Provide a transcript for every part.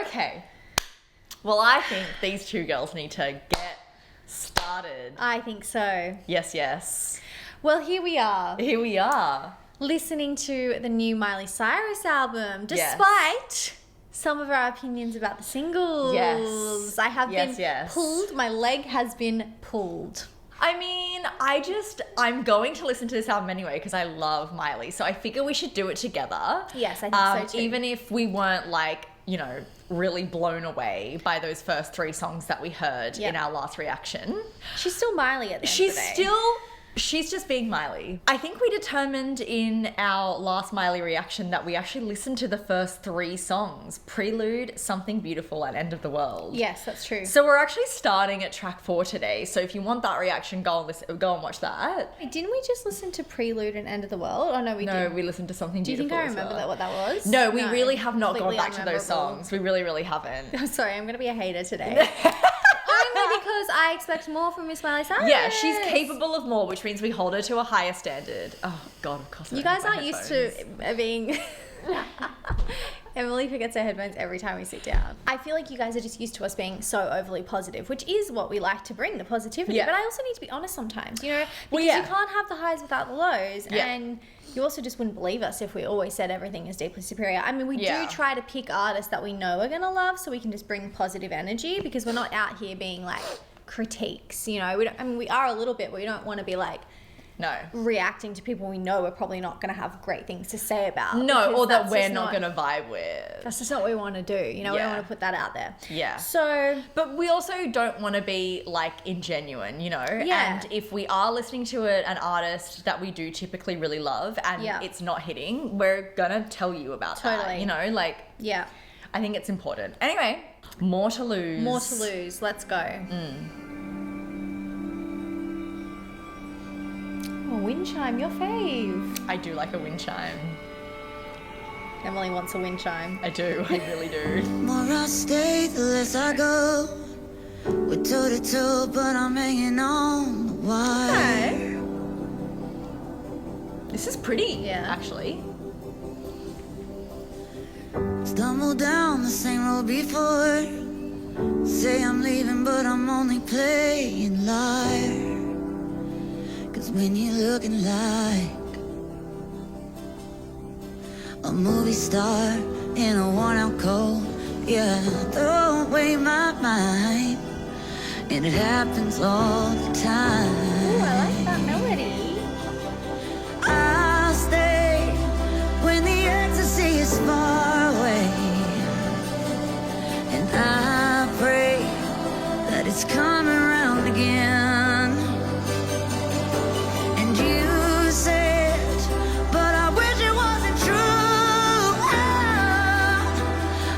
Okay. Well, I think these two girls need to get started. I think so. Yes. Well, here we are. Here we are. Listening to the new Miley Cyrus album, despite some of our opinions about the singles. Yes. I have been Yes. pulled. My leg has been pulled. I mean, I'm going to listen to this album anyway because I love Miley. So I figure we should do it together. Yes, I think so too. Even if we weren't like, you know, really blown away by those first 3 songs that we heard in our last reaction. She's still Miley at the end of the day. She's just being Miley. I think we determined in our last Miley reaction that we actually listened to the first 3 songs: Prelude, Something Beautiful, and End of the World. Yes, that's true. So we're actually starting at track 4 today. So if you want that reaction, go and watch that. Wait, didn't we just listen to Prelude and End of the World? Oh, no, we didn't. No, we listened to Something Do you Beautiful. think I remember what that was? No, we really have not gone Completely back to those unmemorable. songs. We really, really haven't. I'm sorry, I'm going to be a hater today. Only because I expect more from Miss Miley Cyrus. Yeah, she's capable of more, which means we hold her to a higher standard. Oh, God, of course. You guys aren't used to being... Emily forgets her headphones every time we sit down. I feel like you guys are just used to us being so overly positive, which is what we like to bring, the positivity. Yeah. But I also need to be honest sometimes, you know? Because Well, you can't have the highs without the lows. Yeah. And you also just wouldn't believe us if we always said everything is deeply superior. I mean, we Yeah. do try to pick artists that we know we're going to love so we can just bring positive energy, because we're not out here being like critiques, you know? We are a little bit, but we don't want to be like, No. reacting to people we know we're probably not going to have great things to say about. No, because or that that's we're just not going to vibe with. That's just not what we want to do. You know, we don't Yeah. want to put that out there. Yeah. So, But we also don't want to be like ingenuine, you know? Yeah. And if we are listening to an artist that we do typically really love and Yeah. it's not hitting, we're going to tell you about that. Totally. You know, like, yeah. I think it's important. Anyway, More to Lose. More to lose. Let's go. Oh, wind chime, your fave. I do like a wind chime. Emily wants a wind chime. I do. I really do. More I stay, the less I go. We're toe to toe, but I'm hanging on the wire. This is pretty, Yeah. actually. Stumble down the same road before. Say I'm leaving, but I'm only playing liar. 'Cause when you're looking like a movie star in a worn-out coat, yeah, throw away my mind, and it happens all the time. Ooh, I like that melody. I'll stay when the ecstasy is far away, and I pray that it's coming around again. And you said, but I wish it wasn't true.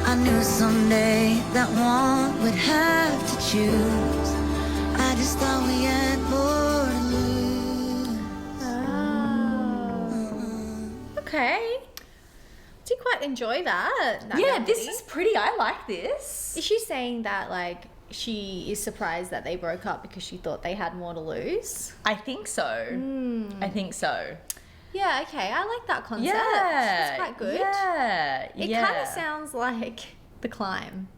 I knew someday that one would have to choose. I just thought we had more to lose. Okay. Do you quite enjoy that Yeah, this melody? is pretty. I like this. Is she saying that, like, she is surprised that they broke up because she thought they had more to lose? I think so. I think so. Yeah, okay. I like that concept. Yeah. It's quite good. Yeah. It kind of sounds like The Climb.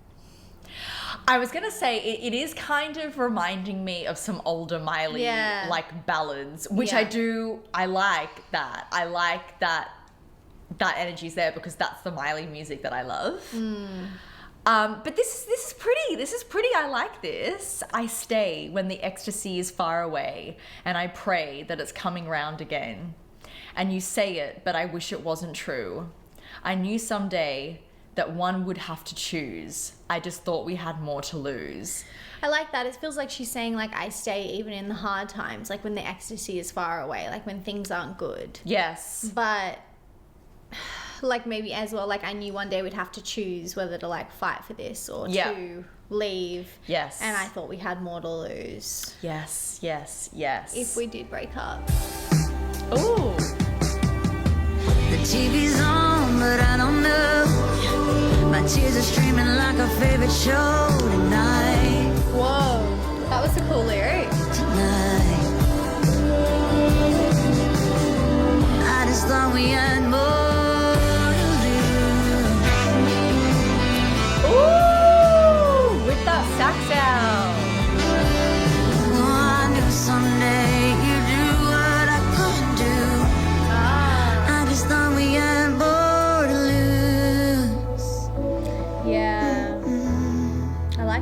I was going to say, it is kind of reminding me of some older Miley, Yeah. like, ballads, which Yeah. I like that. I like that energy's there because that's the Miley music that I love. But this is pretty. This is pretty. I like this. I stay when the ecstasy is far away, and I pray that it's coming round again. And you say it, but I wish it wasn't true. I knew someday that one would have to choose. I just thought we had more to lose. I like that. It feels like she's saying, like, I stay even in the hard times, like when the ecstasy is far away, like when things aren't good. Yes. But, like, maybe as well, like, I knew one day we'd have to choose whether to, like, fight for this or Yeah. to leave. Yes. And I thought we had more to lose Yes. if we did break up. Ooh. The TV's on, but I don't know. My tears are streaming like a favorite show tonight. Whoa. That was a cool lyric. Tonight. I just thought we had more to lose. Ooh.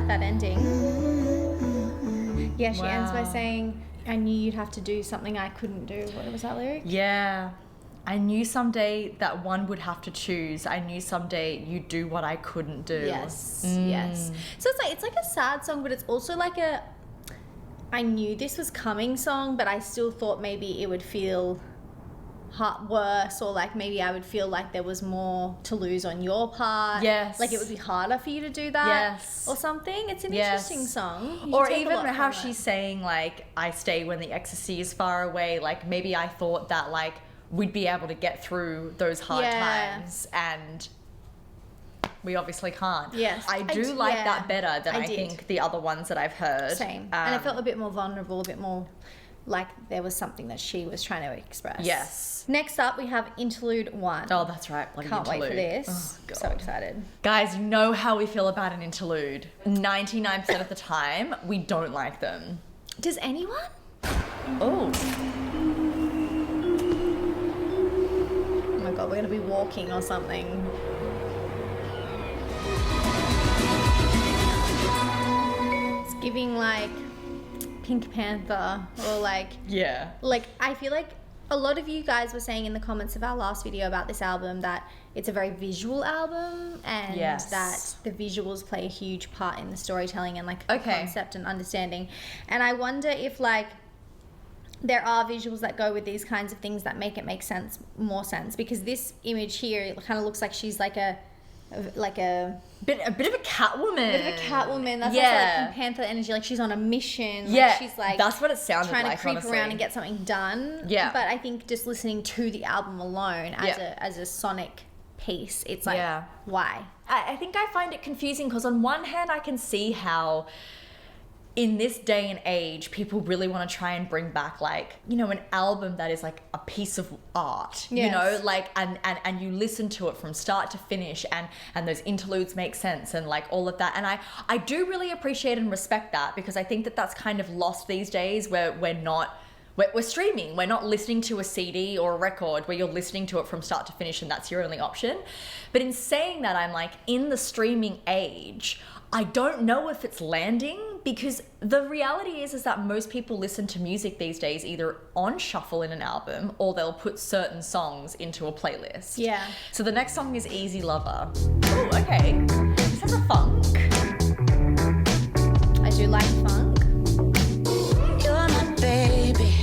like that ending. Yeah, she ends by Wow. saying, I knew you'd have to do something I couldn't do. What was that lyric? Yeah. I knew someday that one would have to choose. I knew someday you'd do what I couldn't do. Yes, yes. So it's like a sad song, but it's also like a I knew this was coming song, but I still thought maybe it would feel worse, or like maybe I would feel like there was more to lose on your part. Yes. Like it would be harder for you to do that. Yes. Or something. It's an Yes. interesting song. You Or can take a even lot how from she's it. saying, like, I stay when the ecstasy is far away. Like, maybe I thought that, like, we'd be able to get through those hard Yeah. times, and we obviously can't. Yes. I do like yeah, that better than I did. think the other ones that I've heard. Same. And I felt a bit more vulnerable, a bit more like there was something that she was trying to express. Yes. Next up, we have Interlude 1. Oh, that's right. Bloody Can't wait for interlude. this. Oh, God. So excited. Guys, you know how we feel about an interlude. 99% of the time, we don't like them. Does anyone? Oh. Oh my god, we're going to be walking or something. It's giving like Pink Panther or like Yeah. I feel like a lot of you guys were saying in the comments of our last video about this album that it's a very visual album, and Yes. that the visuals play a huge part in the storytelling and like Okay. concept and understanding. And I wonder if like there are visuals that go with these kinds of things that make it make more sense, because this image here, it kind of looks like she's like a A bit of a Catwoman. bit of a Catwoman. That's also Yeah. like Pink Panther energy. Like she's on a mission. Yeah, Like she's like that's what it sounded trying like, to creep honestly. around and get something done. Yeah. But I think just listening to the album alone as Yeah. as a sonic piece, it's like Yeah. why? I think I find it confusing because on one hand I can see how in this day and age people really want to try and bring back like, you know, an album that is like a piece of art, you Yes. know, like and you listen to it from start to finish, and those interludes make sense and like all of that, and I do really appreciate and respect that, because I think that that's kind of lost these days, where we're streaming. We're not listening to a CD or a record where you're listening to it from start to finish and that's your only option. But in saying that, I'm like, in the streaming age, I don't know if it's landing, because the reality is that most people listen to music these days either on shuffle in an album, or they'll put certain songs into a playlist. Yeah. So the next song is Easy Lover. Oh, okay. This has a funk. I do like funk. You're my baby.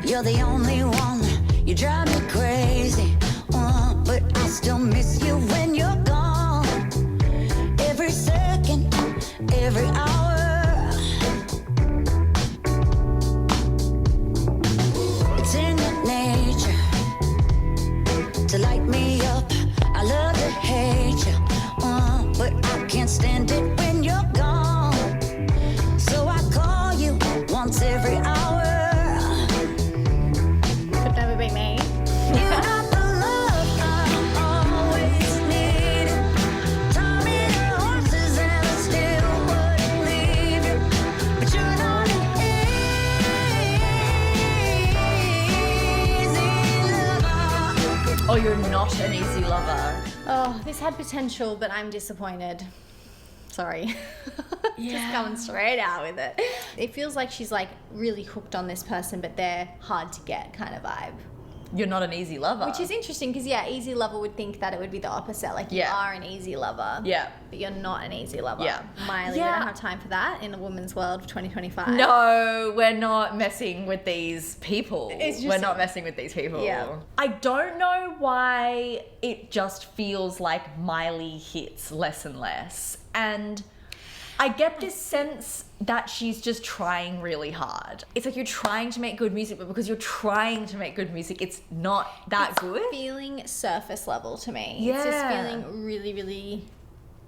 You're the only one. You drive me crazy. But I still miss you when you're gone. Every second, every hour. It's in your nature to light me up. I love to hate you. But I can't stand it when you're gone. So I call you once every hour. Could never be me. You got the love I always needed. Taught me the horses and I still wouldn't leave you. But you're not an easy lover. Oh, you're not an easy lover. Oh, this had potential, but I'm disappointed. Sorry. Just coming straight out with it. It feels like she's like really hooked on this person, but they're hard to get kind of vibe. You're not an easy lover. Which is interesting because, yeah, easy lover would think that it would be the opposite. Like, you Yeah. are an easy lover. Yeah. But you're not an easy lover. Yeah. Miley, Yeah. we don't have time for that in a woman's world of 2025. No, we're not messing with these people. It's just- We're not messing with these people. Yeah. I don't know why it just feels like Miley hits less and less. And I get this sense that she's just trying really hard. It's like you're trying to make good music, but because you're trying to make good music, it's not that It's good. feeling surface level to me. It's just Yeah. feeling really, really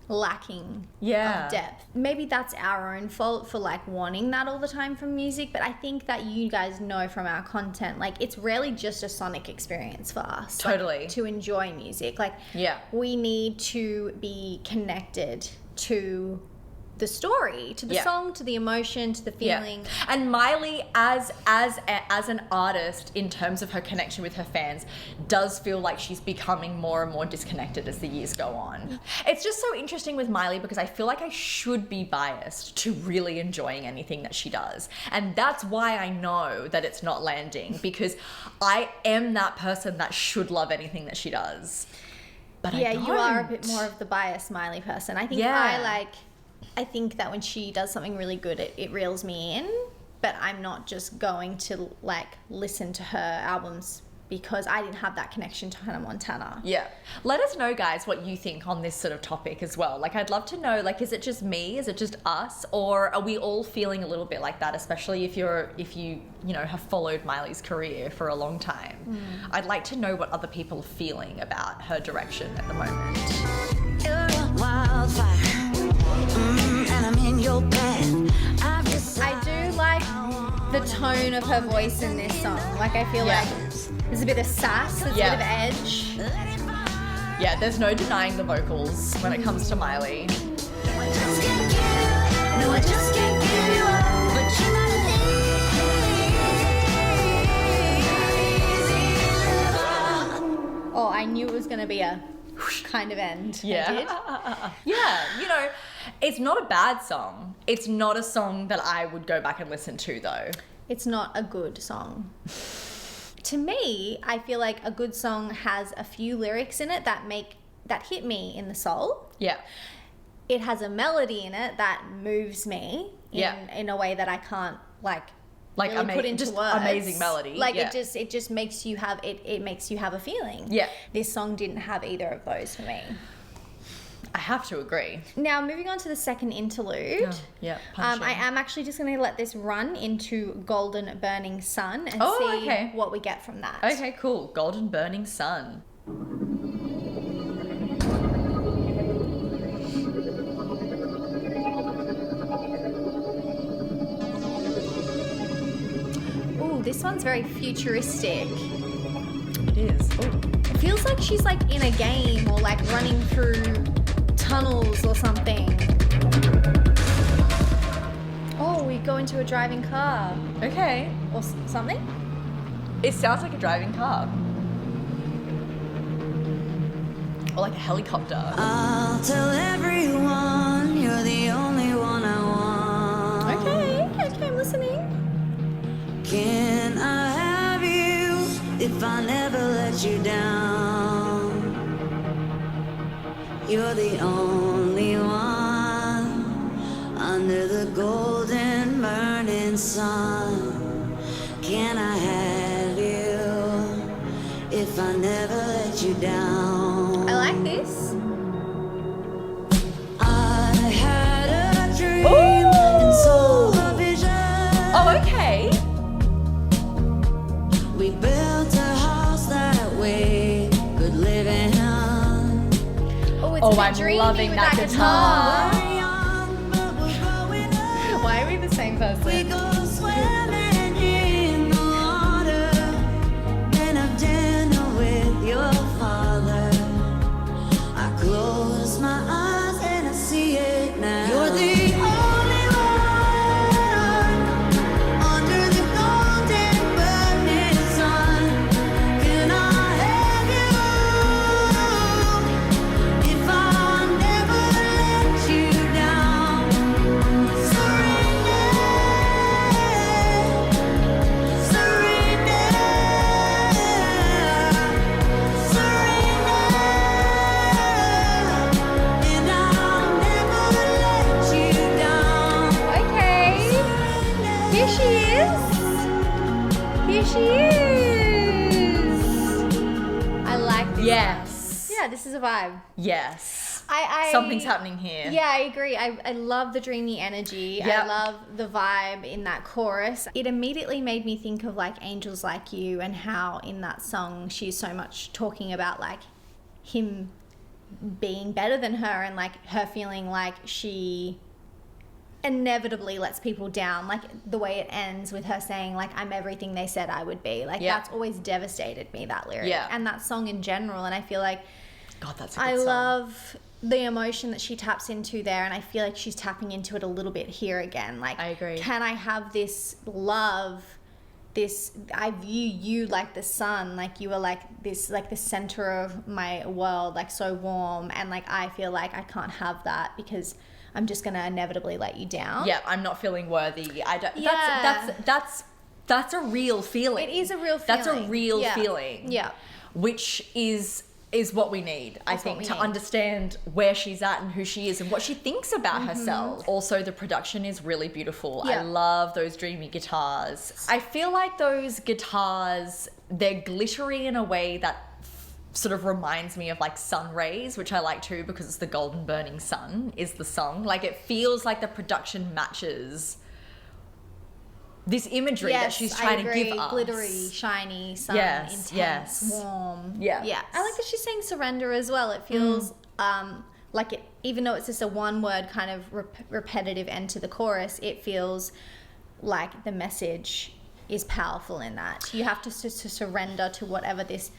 lacking Yeah. of depth. Maybe that's our own fault for like wanting that all the time from music, but I think that you guys know from our content, like it's rarely just a sonic experience for us. like, Totally. to enjoy music. Like Yeah. we need to be connected to the story, to the song, to the emotion, to the feeling. And Miley, as an artist, in terms of her connection with her fans, does feel like she's becoming more and more disconnected as the years go on. It's just so interesting with Miley because I feel like I should be biased to really enjoying anything that she does. And that's why I know that it's not landing, because I am that person that should love anything that she does. But I don't. You are a bit more of the biased Miley person. I think I think that when she does something really good, it reels me in, but I'm not just going to like listen to her albums because I didn't have that connection to Hannah Montana. Yeah. Let us know, guys, what you think on this sort of topic as well. Like, I'd love to know, like, is it just me? Is it just us? Or are we all feeling a little bit like that, especially if you have followed Miley's career for a long time? I'd like to know what other people are feeling about her direction at the moment. You're a wildfire. And I'm in your bed. I do like the tone of her voice in this song. Like, I feel like there's a bit of sass, there's a bit of edge. Yeah, there's no denying the vocals when it comes to Miley. Oh, I knew it was going to be a kind of end. Yeah. Yeah, it's not a bad song. It's not a song that I would go back and listen to, though. It's not a good song. To me, I feel like a good song has a few lyrics in it that hit me in the soul. Yeah. It has a melody in it that moves me in a way that I can't really put into words. Amazing melody. It just makes you have it makes you have a feeling. Yeah. This song didn't have either of those for me. I have to agree. Now, moving on to the second interlude. Punching. I am actually just going to let this run into Golden Burning Sun and see what we get from that. Okay, cool. Golden Burning Sun. Ooh, this one's very futuristic. It is. Ooh. It feels like she's like in a game or like running through tunnels or something. Oh, we go into a driving car. Okay. Or something? It sounds like a driving car. Or like a helicopter. I'll tell everyone you're the only one I want. Okay, I'm listening. Can I have you if I never let you down? You're the only one under the golden burning sun. Can I have you if I never let you down? I like this. I had a dream and saw a vision. Oh, okay. We built a house that we could live in. Oh, I'm dreamy loving with that guitar. We're young, but we're growing up. Why are we the same We person? go swimming in the water and have dinner with your father. I close my eyes and I see it now. You're the only one under the golden burning sun. Can I have you if I never let you down? Surrender, surrender, surrender, and I'll never let you down. Okay. Here she is. Here she is. I like this. Yes. Yeah, this is a vibe. Yes. I Something's happening here. Yeah, I agree. I love the dreamy energy. Yep. I love the vibe in that chorus. It immediately made me think of like Angels Like You and how in that song she's so much talking about like him being better than her and like her feeling like she inevitably lets people down, like the way it ends with her saying like I'm everything they said I would be. Like that's always devastated me, that lyric. Yeah. And that song in general. And I feel like God, that's a good I song. love the emotion that she taps into there, and I feel like she's tapping into it a little bit here again. Like, I agree. Can I have this love? I view you like the sun, like you are like this, like the center of my world, like so warm, and like I feel like I can't have that because I'm just gonna inevitably let you down. Yeah, I'm not feeling worthy. I don't. Yeah. That's a real feeling. It is a real feeling. That's a real Yeah. feeling. Yeah. Which is what we need, I think, to need. understand where she's at and who she is and what she thinks about herself. Also, the production is really beautiful. Yeah. I love those dreamy guitars. I feel like those guitars, they're glittery in a way that sort of reminds me of like sun rays, which I like too because it's the golden burning sun is the song. Like it feels like the production matches this imagery that she's trying to give us. Glittery, shiny, sun, Yes, intense, yes. warm. Yeah. Yeah. I like that she's saying surrender as well. It feels like it, even though it's just a one word kind of repetitive end to the chorus, it feels like the message is powerful in that. You have to surrender to whatever this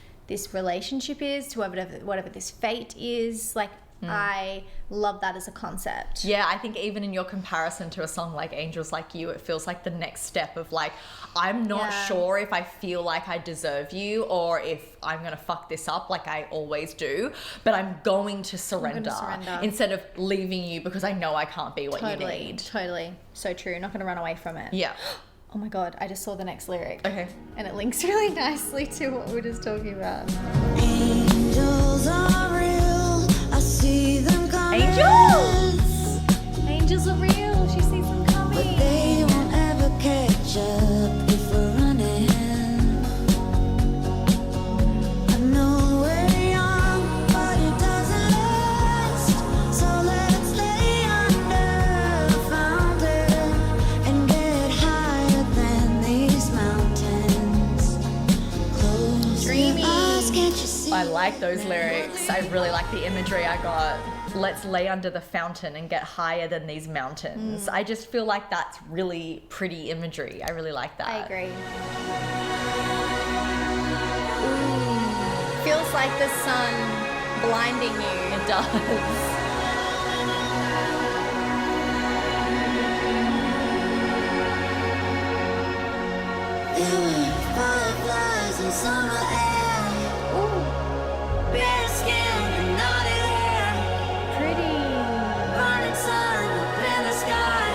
relationship is, to whatever this fate is. Like, I love that as a concept. Yeah, I think even in your comparison to a song like Angels Like You, it feels like the next step of like, I'm not sure if I feel like I deserve you or if I'm going to fuck this up like I always do, but I'm going to surrender, instead of leaving you because I know I can't be what you need. Totally. So true. Not going to run away from it. Yeah. Oh my God, I just saw the next lyric. Okay. And it links really nicely to what we were just talking about. Angels are real. I see them coming. Angels! Angels are real. She sees them coming. But they won't ever catch up if we're running. I know we're young, but it doesn't last. So let's lay under a fountain and get higher than these mountains. Close Dreamy. your eyes, can't you see? I like those lyrics. I really like the imagery I got. Let's lay under the fountain and get higher than these mountains. I just feel like that's really pretty imagery. I really like that. I agree. Feels like the sun blinding you. It does. There were fireflies in summer air. Bare skin and knotted hair. Pretty. Burning sun up in the sky.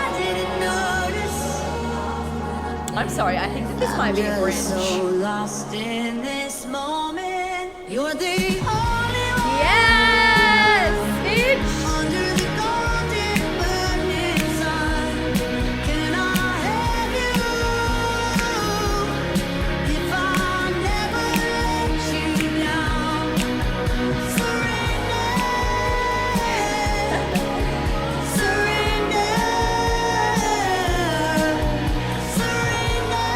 I didn't notice. I'm sorry, I think that this might be a bridge. So lost in this moment. You're the only one Yes! Bitch! under the golden burning sun. Can I have you? If I never let you down, surrender, surrender, surrender,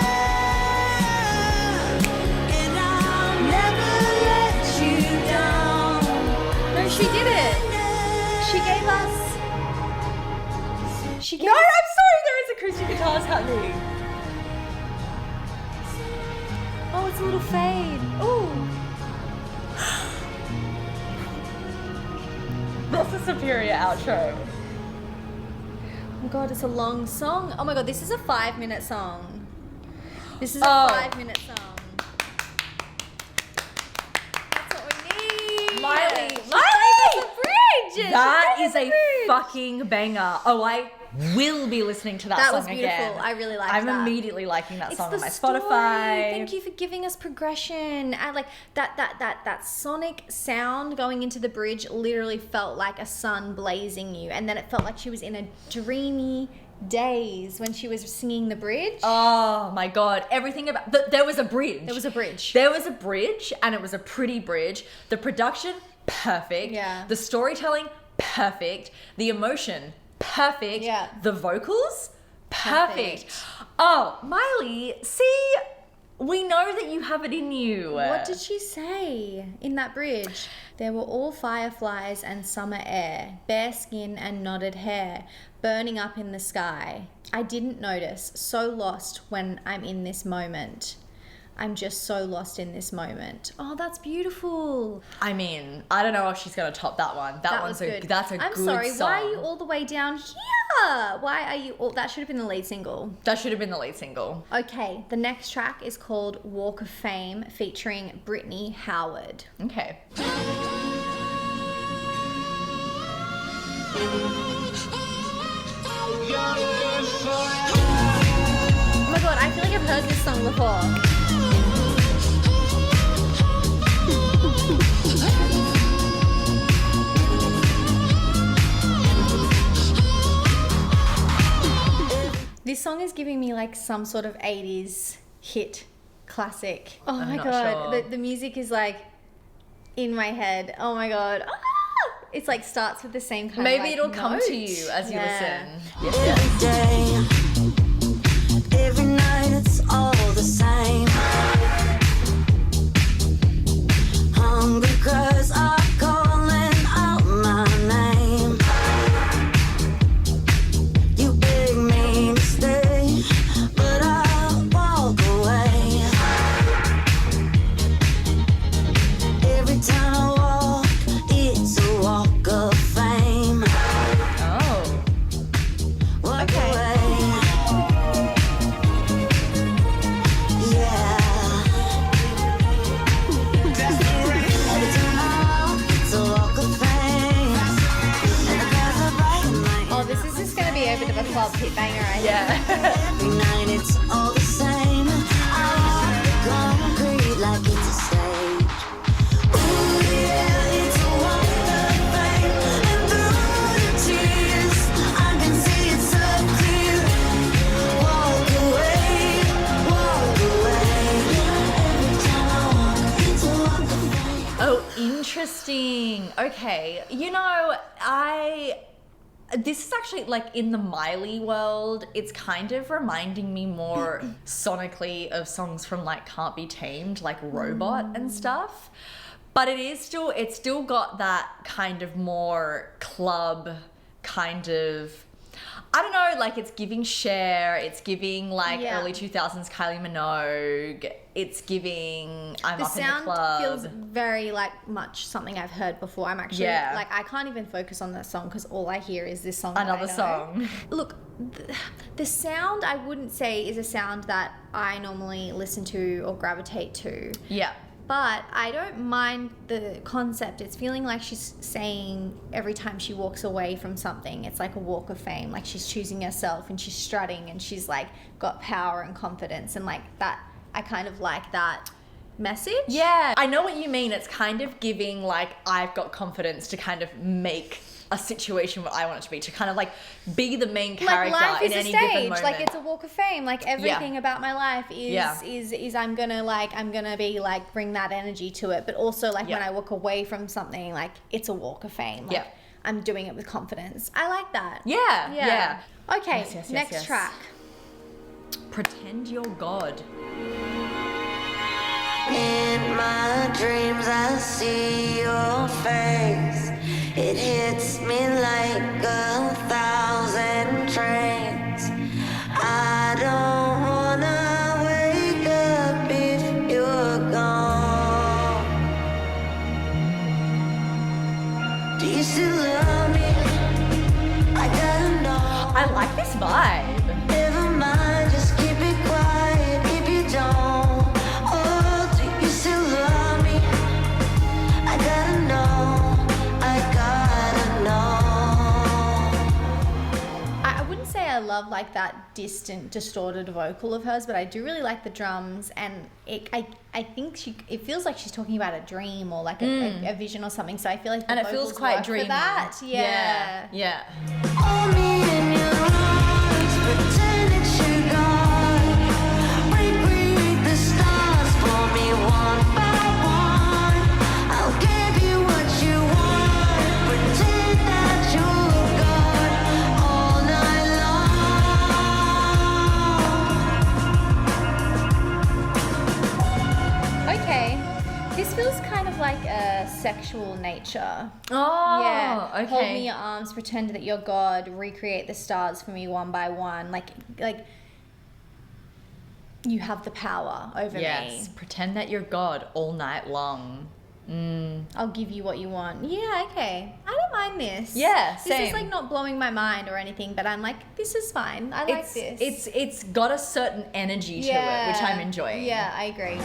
and I'll never let you down. No, she did it. She gave us. She gave No, us. I'm sorry, there is acoustic guitars happening. Oh, it's a little fade. Ooh. That's a superior outro. Oh my God, it's a long song. Oh my God, this is a 5-minute song. This is a Oh. 5-minute song. That's what we need. Miley, She Miley! gave us a bridge. She That gave is us a bridge. fucking banger. Oh, I will be listening to that That song was beautiful. again. I really liked I'm that. immediately liking that It's song the on my story. Spotify. Thank you for giving us progression. And like that sonic sound going into the bridge literally felt like a sun blazing you. And then it felt like she was in a dreamy daze when she was singing the bridge. Oh my God. Everything about... there was a bridge. There was a bridge. There was a bridge, and it was a pretty bridge. The production, perfect. Yeah. The storytelling, perfect. The emotion, perfect. Yeah. The vocals, perfect. Perfect. Oh, Miley, see, we know that you have it in you. What did she say in that bridge? There were all fireflies and summer air, bare skin and knotted hair, burning up in the sky. I didn't notice, so lost when I'm in this moment. I'm just so lost in this moment. Oh, that's beautiful. I mean, I don't know if she's gonna top that one. That one's was good. That's a I'm good sorry, song. why are you all the way down here? Why are you all... That should have been the lead single. That should have been the lead single. Okay, the next track is called Walk of Fame featuring Brittany Howard. Okay. Oh my god, I feel like I've heard this song before. This song is giving me like some sort of 80s hit classic. Oh my not god, sure. the music is like in my head. Oh my god. Ah! It's like starts with the same kind Maybe of like it'll come note. to you as you Yeah. listen. Every day, every night, it's all the same. Hunger cries are calling out my name. You beg me to stay, but I walk away. Every time I walk, it's a walk of fame. Oh. Walk Okay. away. Yeah. Every time I walk, it's a walk of fame. And the clouds are bright in my Oh, this is just gonna be a bit of a club hit banger, I think. Yeah. every night, it's all the same. I walk the concrete like it's a stage. Ooh, yeah, it's a walk of fame. And through the tears, I can see it so clear. Walk away, walk away. Every time I walk, it's a walk of fame. Oh, interesting. Okay. You know, this is actually like in the Miley world, it's kind of reminding me more sonically of songs from like Can't Be Tamed, like Robot and stuff. But it's still got that kind of more club kind of, I don't know, like it's giving Cher, it's giving like Yeah. early 2000s Kylie Minogue, it's giving I'm The up in the sound club. feels very like much something I've heard before. I'm actually Yeah. like I can't even focus on that song because all I hear is this song. that I Another know. song. Look, the sound I wouldn't say is a sound that I normally listen to or gravitate to. Yeah. But I don't mind the concept. It's feeling like she's saying every time she walks away from something, it's like a walk of fame. Like she's choosing herself and she's strutting and she's like got power and confidence and like that. I kind of like that message. Yeah, I know what you mean. It's kind of giving like I've got confidence to kind of make a situation what I want it to be, to kind of like be the main character Like life in is a any given stage. moment. Like it's a walk of fame. Like everything about my life is Yeah. is I'm gonna be like bring that energy to it. But also like when Yeah. I walk away from something, like it's a walk of fame. Like Yeah. I'm doing it with confidence. I like that. Yeah, yeah. Okay, Yes, next yes. track. Pretend you're God. In my dreams, I see your face. It hits me like 1,000 trains. I don't wanna wake up if you're gone. Do you still love me? I gotta know. I like this vibe. Never mind, just keep it quiet if you don't. Oh, do you still love me? I gotta know, I gotta know. I wouldn't say I love like that distant, distorted vocal of hers, but I do really like the drums, and I think it feels like she's talking about a dream or like a vision or something. So I feel like the And it feels vocals quite work dreamy. for that. Yeah. Yeah. Hold me in your arms, pretend it's your God. Recreate the stars for me one by one. I'll give you what you want. Pretend that you're God all night long. Okay. This feels kind of like a sexual nature. Oh, Yeah. okay. Hold me in your arms, pretend that you're God, recreate the stars for me one by one. Like you have the power over Yes, me. pretend that you're God all night long. I'll give you what you want. Yeah, okay. I don't mind this. Yeah, This same. is like not blowing my mind or anything, but I'm like, this is fine. I like this. It's got a certain energy to it, which I'm enjoying. Yeah, I agree.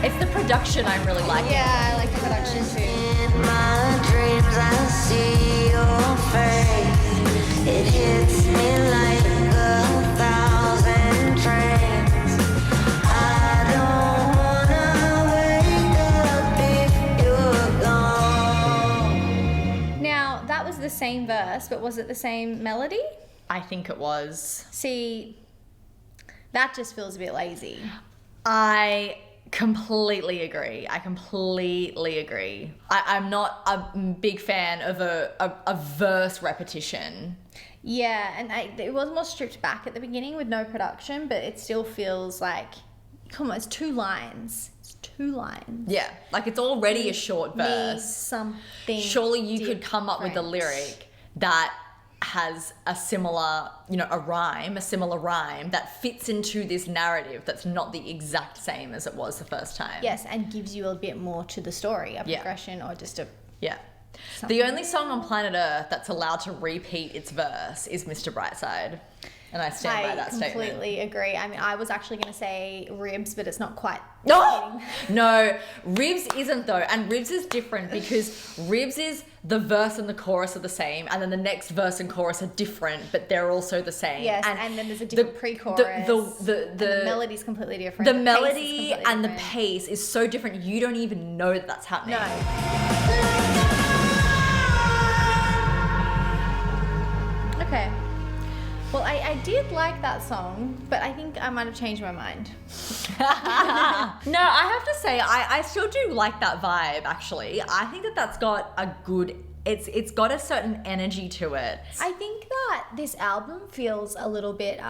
It's the production I'm really liking. Yeah, I like the production too. In my dreams I see your face. It hits me like 1,000 trains. I don't wanna wake up if you're gone. Now, that was the same verse, but was it the same melody? I think it was. See, that just feels a bit lazy. I completely agree. I'm not a big fan of a verse repetition. Yeah, and it was more stripped back at the beginning with no production, but it still feels like, come on, it's 2 lines. It's 2 lines. Yeah, like it's already a short Need verse. something. Surely you could come up with a different. lyric that has a similar, a similar rhyme that fits into this narrative that's not the exact same as it was the first time. Yes, and gives you a bit more to the story, a Yeah. progression or just a... Yeah. Something. The only song on planet Earth that's allowed to repeat its verse is Mr. Brightside. And I stand by that I statement. completely agree. I mean, I was actually going to say Ribs, but it's not quite... No, Ribs isn't though. And Ribs is different because Ribs is the verse and the chorus are the same, and then the next verse and chorus are different, but they're also the same. Yes, and then there's a different pre-chorus. And the melody's completely different. The pace is melody completely and the different. pace is so different. You don't even know that that's happening. No. Okay. Well, I did like that song, but I think I might have changed my mind. No, I have to say, I still do like that vibe, actually. I think that's got a good... It's got a certain energy to it. I think that this album feels a little bit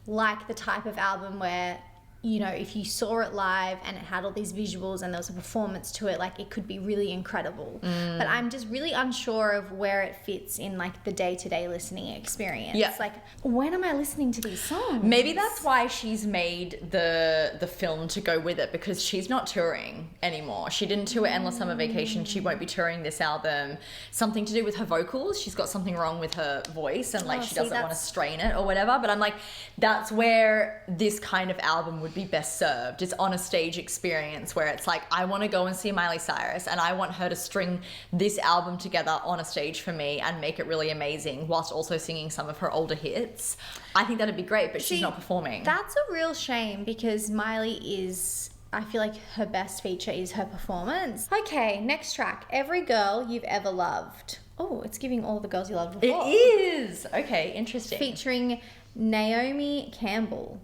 like the type of album where, if you saw it live and it had all these visuals and there was a performance to it, like it could be really incredible. But I'm just really unsure of where it fits in like the day-to-day listening experience. Yeah. Like, when am I listening to these songs? Maybe that's why she's made the film to go with it, because she's not touring anymore. She didn't tour Endless Summer Vacation. She won't be touring this album. Something to do with her vocals. She's got something wrong with her voice and she doesn't want to strain it or whatever. But I'm like, that's where this kind of album would be best served. It's on a stage experience where it's like, I want to go and see Miley Cyrus and I want her to string this album together on a stage for me and make it really amazing whilst also singing some of her older hits. I think that'd be great, but she's not performing. That's a real shame because Miley is... I feel like her best feature is her performance. Okay, next track. Every Girl You've Ever Loved. Oh, it's giving all the girls you loved before. It is! Okay, interesting. Featuring Naomi Campbell.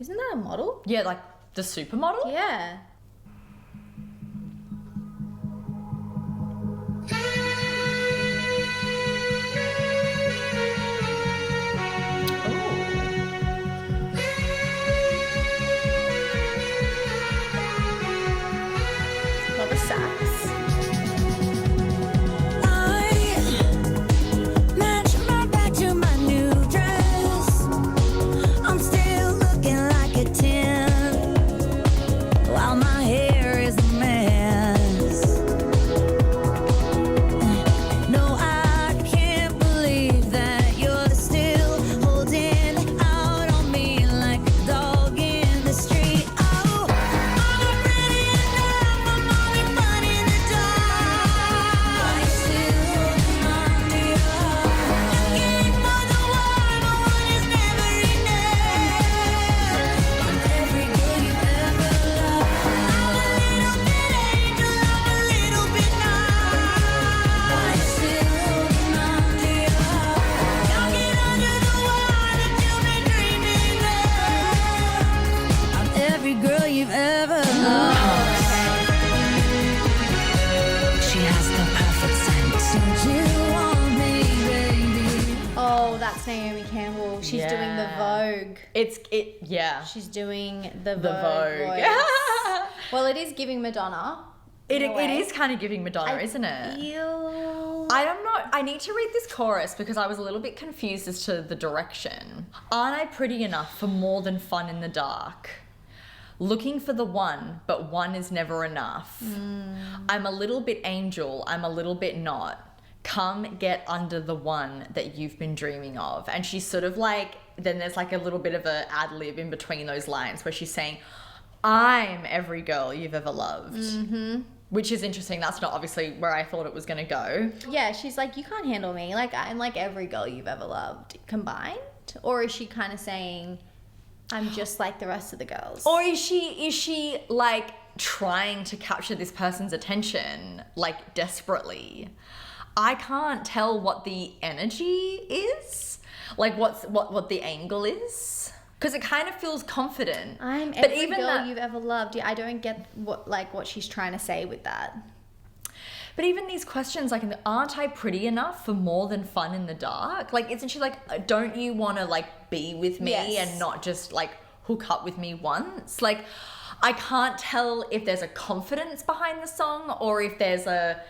Isn't that a model? Yeah, like the supermodel? Yeah. Love a sax. Match my back to my new dress. I'm still looking like a 10 while my hair is a mess. No, I can't believe that you're still holding out on me like a dog in the street. Oh, I'm pretty enough, I'm only fun in the dark. Are you still holding on to your heart? Looking for the one, but one is never enough. I'm every girl you've ever loved. I'm a little bit angel, I'm a little bit nice. Are you still holding on to your heart? Don't get under the one that you've been dreaming of. I'm every girl you've ever loved. She has the perfect scent. Don't you want me, baby? Oh, that's Naomi Campbell. She's doing the Vogue. Yeah. She's doing the The Vogue. Vogue. voice. Well, it is giving Madonna. It in a way. is kind of giving Madonna, isn't it? I need to read this chorus because I was a little bit confused as to the direction. Aren't I pretty enough for more than fun in the dark? Looking for the one, but one is never enough. I'm a little bit angel, I'm a little bit not. Come get under the one that you've been dreaming of. And she's sort of like, then there's like a little bit of an ad lib in between those lines where she's saying, I'm every girl you've ever loved. Mm-hmm. Which is interesting. That's not obviously where I thought it was going to go. Yeah, she's like, you can't handle me. Like, I'm like every girl you've ever loved combined. Or is she kind of saying, I'm just like the rest of the girls? Or is she like trying to capture this person's attention, like desperately? I can't tell what the energy is, like what the angle is. Because it kind of feels confident. I'm every girl you've ever loved. Yeah, I don't get what she's trying to say with that. But even these questions, like, aren't I pretty enough for more than fun in the dark? Like, isn't she like, don't you want to like be with me and not just like hook up with me once? Like, I can't tell if there's a confidence behind the song or if there's a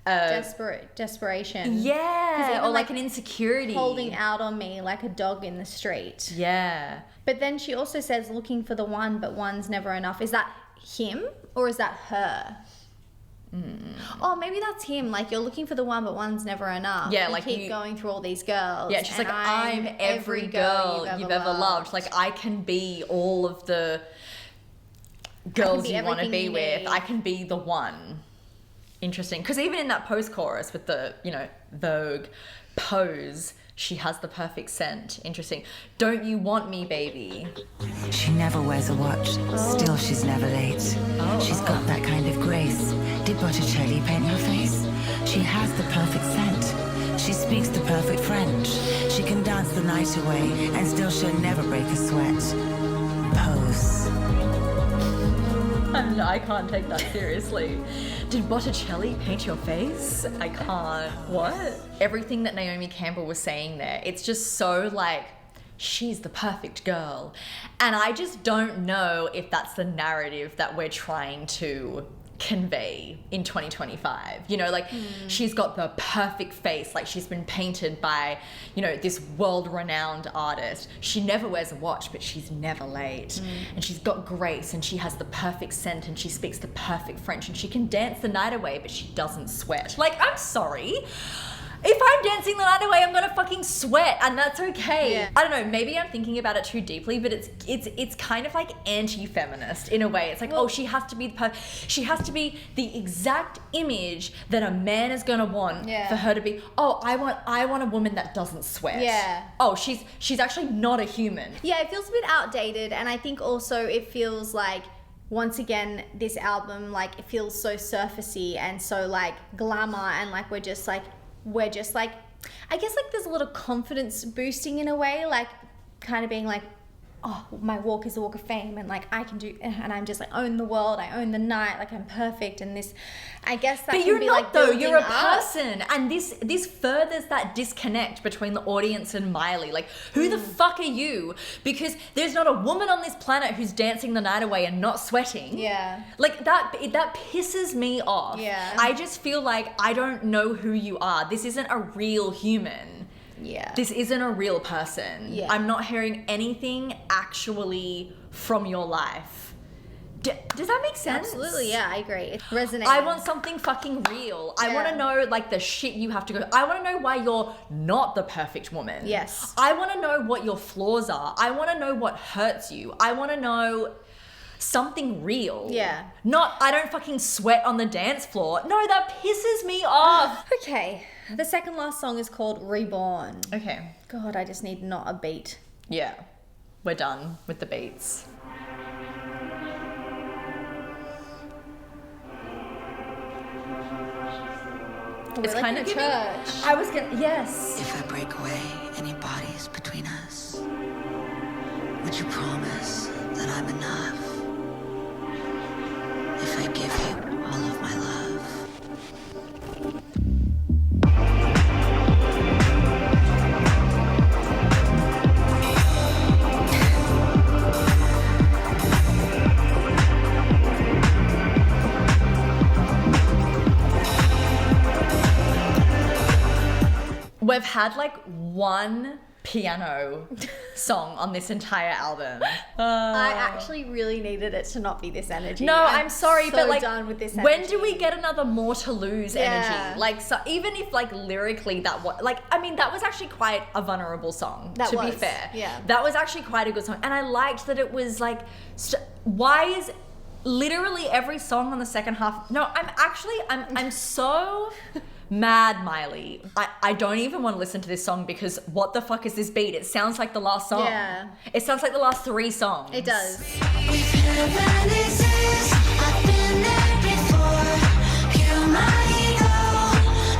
desperation. Yeah, or like an insecurity. Holding out on me like a dog in the street. Yeah. But then she also says, looking for the one, but one's never enough. Is that him or is that her? Oh, maybe that's him. Like, you're looking for the one, but one's never enough. Yeah, you like keep going through all these girls. Yeah, she's like, I'm every girl you've ever loved. Like, I can be all of the girls you want to be with. I can be the one. Interesting. Because even in that post-chorus with the, Vogue pose, she has the perfect scent. Interesting. Don't you want me, baby? She never wears a watch. Still, she's never late. She's got that kind of grace. Did Botticelli paint her face? She has the perfect scent. She speaks the perfect French. She can dance the night away, and still she'll never break a sweat. Pose. I can't take that seriously. Did Botticelli paint your face? I can't. What? Everything that Naomi Campbell was saying there, it's just so like, she's the perfect girl. And I just don't know if that's the narrative that we're trying to convey in 2025. She's got the perfect face, like she's been painted by, this world-renowned artist. She never wears a watch, but she's never late. And she's got grace, and she has the perfect scent, and she speaks the perfect French, and she can dance the night away, but she doesn't sweat. Like, I'm sorry. If I'm dancing the night away, I'm gonna fucking sweat, and that's okay. Yeah. I don't know, maybe I'm thinking about it too deeply, but it's kind of like anti-feminist in a way. It's like, she has to be she has to be the exact image that a man is gonna want for her to be. I want a woman that doesn't sweat. Yeah. She's actually not a human. Yeah, it feels a bit outdated, and I think also it feels like, once again, this album, like, it feels so surfacey and so like glamour, and like we're just like, I guess like there's a lot of confidence boosting in a way, like kind of being like, my walk is a walk of fame, and like I can do, and I'm just like, own the world, I own the night, like I'm perfect, and this, I guess that. But you're not, though. You're a person, and this furthers that disconnect between the audience and Miley. Like, who the fuck are you? Because there's not a woman on this planet who's dancing the night away and not sweating. Yeah. Like that pisses me off. Yeah. I just feel like I don't know who you are. This isn't a real human. Yeah. This isn't a real person. Yeah. I'm not hearing anything actually from your life. Does that make sense? Absolutely, yeah, I agree. It's resonating. I want something fucking real. Yeah. I want to know, like, the shit you have to go. I want to know why you're not the perfect woman. Yes. I want to know what your flaws are. I want to know what hurts you. I want to know something real. Yeah. Not, I don't fucking sweat on the dance floor. No, that pisses me off. Okay. The second last song is called Reborn. Okay. God, I just need not a beat. Yeah. We're done with the beats. It's kind of church. I was gonna, yes. If I break away any bodies between us, would you promise that I'm enough? If I give you all of my love. We've had like one piano song on this entire album. I actually really needed it to not be this energy. No, I'm sorry, so but like, done with this when energy. do we get another More to Lose Yeah. energy? Like, so even if like lyrically that was like, I mean, that was actually quite a vulnerable song. That to be was, fair, yeah. that was actually quite a good song, and I liked that it was like, why is literally every song on the second half? No, I'm so. Mad Miley. I don't even want to listen to this song because what the fuck is this beat? It sounds like the last song. Yeah. It sounds like the last 3 songs. It does. We've had vanishes, I've been there before. Kill my ego,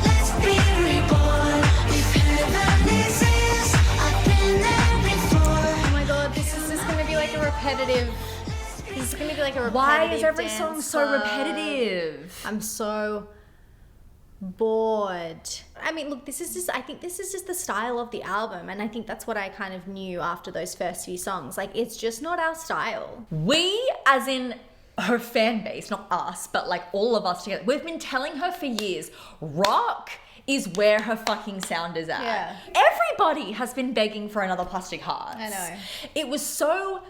let's be reborn. We've had vanishes, I've been there before. Oh my god, this is just gonna be like a repetitive. This is gonna be like a repetitive. Why is every dance song so club. repetitive? I'm so bored. I mean, look, I think this is just the style of the album, and I think that's what I kind of knew after those first few songs. Like, it's just not our style. We, as in her fan base, not us, but like all of us together, we've been telling her for years, rock is where her fucking sound is at. Yeah. Everybody has been begging for another Plastic Hearts. I know. It was so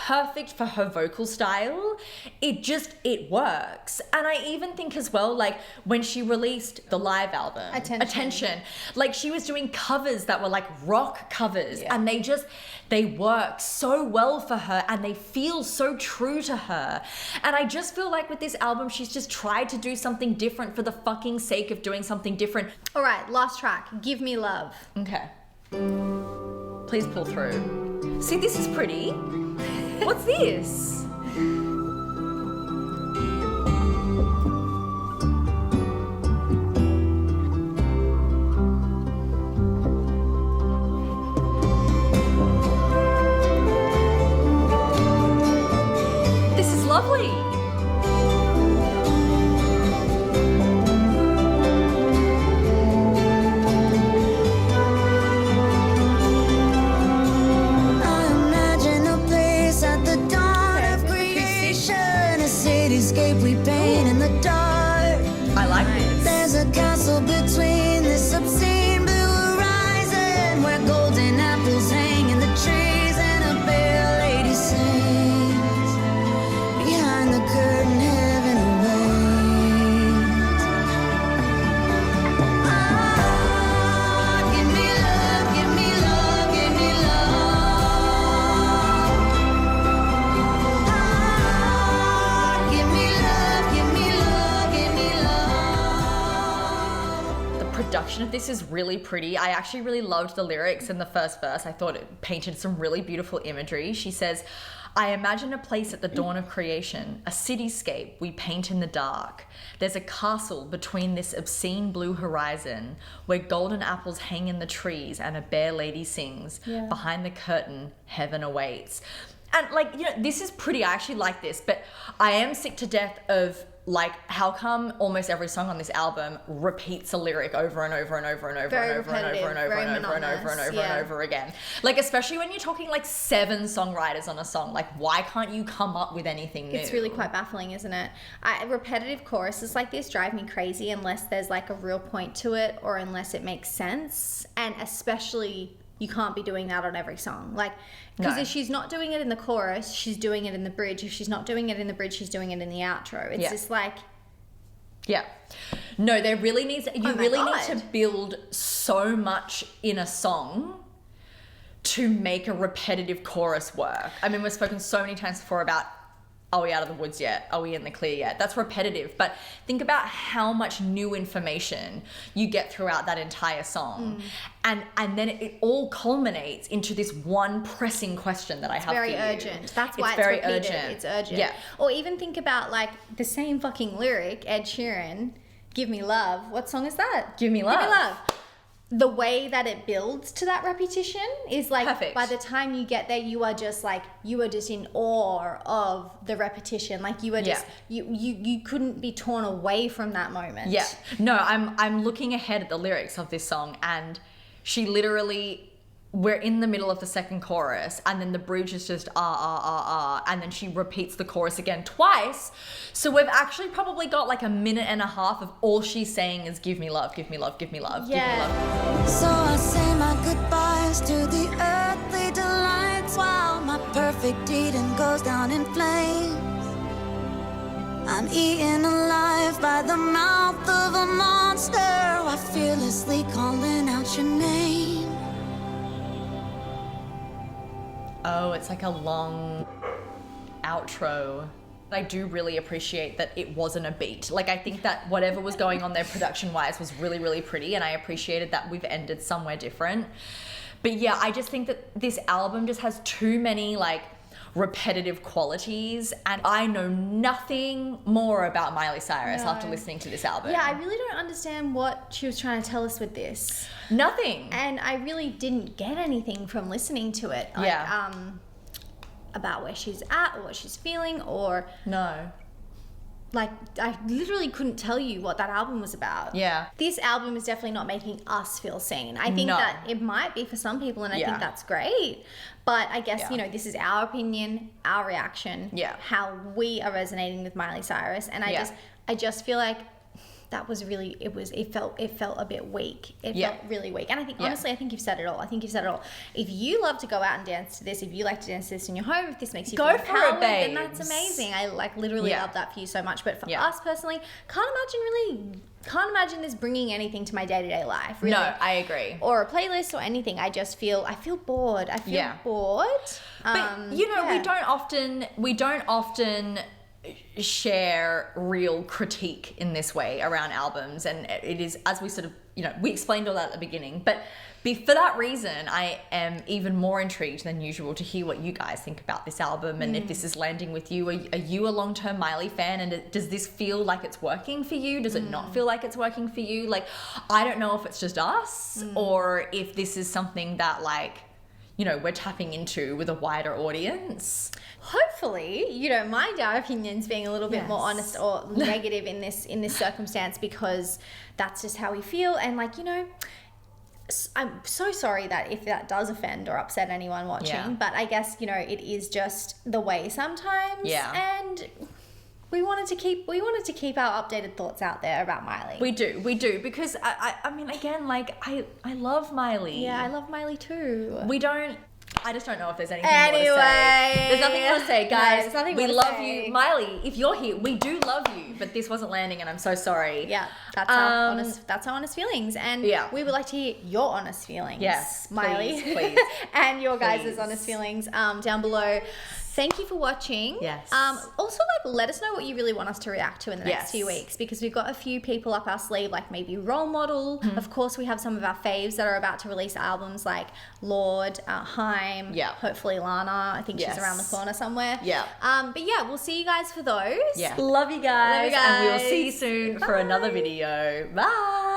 perfect for her vocal style. It works. And I even think as well, like when she released the live album, Attention, like she was doing covers that were like rock covers, and they work so well for her and they feel so true to her. And I just feel like with this album, she's just tried to do something different for the fucking sake of doing something different. All right, last track, Give Me Love. Okay. Please pull through. See, this is pretty. What's this? This is lovely. Cityscape we paint in the dark. I like this. There's a castle between this obscene blue horizon where golden apples hang in the trees and a pale lady sings behind the curtain, heaven awaits. Ah, give me love, give me love, give me love. Give me love, give me love, give me love. The production of this is really pretty. I actually really loved the lyrics in the first verse. I thought it painted some really beautiful imagery. She says, I imagine a place at the dawn of creation, a cityscape we paint in the dark. There's a castle between this obscene blue horizon where golden apples hang in the trees and a bare lady sings. Yeah. Behind the curtain, heaven awaits. And like, you know, this is pretty. I actually like this, but I am sick to death of like, how come almost every song on this album repeats a lyric over and over and over and over Very and over and over and over repetitive, and over and over and very over and monotonous, over again. Like, especially when you're talking like 7 songwriters on a song, like why can't you come up with anything new? It's really quite baffling, isn't it? Repetitive choruses like this drive me crazy unless there's like a real point to it or unless it makes sense. And especially, you can't be doing that on every song. Like, because No. if she's not doing it in the chorus, she's doing it in the bridge. If she's not doing it in the bridge, she's doing it in the outro. It's Yeah. just like, Yeah. No, there really needs, you Oh my really God. need to build so much in a song to make a repetitive chorus work. I mean, we've spoken so many times before about, are we out of the woods yet? Are we in the clear yet? That's repetitive. But think about how much new information you get throughout that entire song. And then it all culminates into this one pressing question that I have very for you. urgent. That's why it's very repeated. urgent. It's urgent. Yeah. Or even think about like the same fucking lyric, Ed Sheeran, Give Me Love. What song is that? Give Me Love. Give Me Love. The way that it builds to that repetition is like, Perfect. by the time you get there, you are just in awe of the repetition. Like you are just, you couldn't be torn away from that moment. Yeah. No, I'm looking ahead at the lyrics of this song, and she literally we're in the middle of the second chorus, and then the bridge is just and then she repeats the chorus again twice. So we've actually probably got like a minute and a half of all she's saying is give me love, give me love, give me love, give me love. So I say my goodbyes to the earthly delights while my perfect eating goes down in flames. I'm eaten alive by the mouth of a monster while fearlessly calling out your name. Oh, it's like a long outro. I do really appreciate that it wasn't a beat. Like, I think that whatever was going on there production-wise was really, really pretty, and I appreciated that we've ended somewhere different. But yeah, I just think that this album just has too many, like, repetitive qualities, and I know nothing more about Miley Cyrus after listening to this album. Yeah, I really don't understand what she was trying to tell us with this. Nothing. And I really didn't get anything from listening to it. Like, about where she's at or what she's feeling, or no. Like, I literally couldn't tell you what that album was about. Yeah. This album is definitely not making us feel seen. I think that it might be for some people, and I think that's great. But I guess, you know, this is our opinion, our reaction, how we are resonating with Miley Cyrus. And I just feel like that was really, it felt a bit weak. It felt really weak. And I think, honestly, I think you've said it all. If you love to go out and dance to this, if you like to dance to this in your home, if this makes you feel empowered, then that's amazing. I literally love that for you so much. But for us personally, can't imagine this bringing anything to my day-to-day life. Really. No, I agree. Or a playlist or anything. I feel bored. I feel bored. But you know, we don't often share real critique in this way around albums, and it is, as we sort of, you know, we explained all that at the beginning, but for that reason I am even more intrigued than usual to hear what you guys think about this album, and if this is landing with you. Are you a long-term Miley fan, and does this feel like it's working for you? Does it not feel like it's working for you? Like, I don't know if it's just us or if this is something that, like, you know, we're tapping into with a wider audience. Hopefully, you don't mind our opinions being a little bit more honest or negative in this circumstance, because that's just how we feel. And, like, you know, I'm so sorry that if that does offend or upset anyone watching, but I guess, you know, it is just the way sometimes. Yeah. And we wanted to keep our updated thoughts out there about Miley. We do, because I mean, again, like, I love Miley. Yeah, I love Miley too. I just don't know if there's anything more to say. There's nothing more to say, guys. No, we love you. Miley, if you're here, we do love you, but this wasn't landing, and I'm so sorry. Yeah, that's our honest feelings, and we would like to hear your honest feelings. Yes, Miley, please. and your guys' honest feelings down below. Thank you for watching. Yes. Also, like, let us know what you really want us to react to in the next few weeks, because we've got a few people up our sleeve, like maybe Role Model. Of course, we have some of our faves that are about to release albums, like Lorde, Haim, hopefully Lana. I think she's around the corner somewhere. Yeah. But yeah, we'll see you guys for those. Yeah. Love you guys. And we will see you soon for another video. Bye.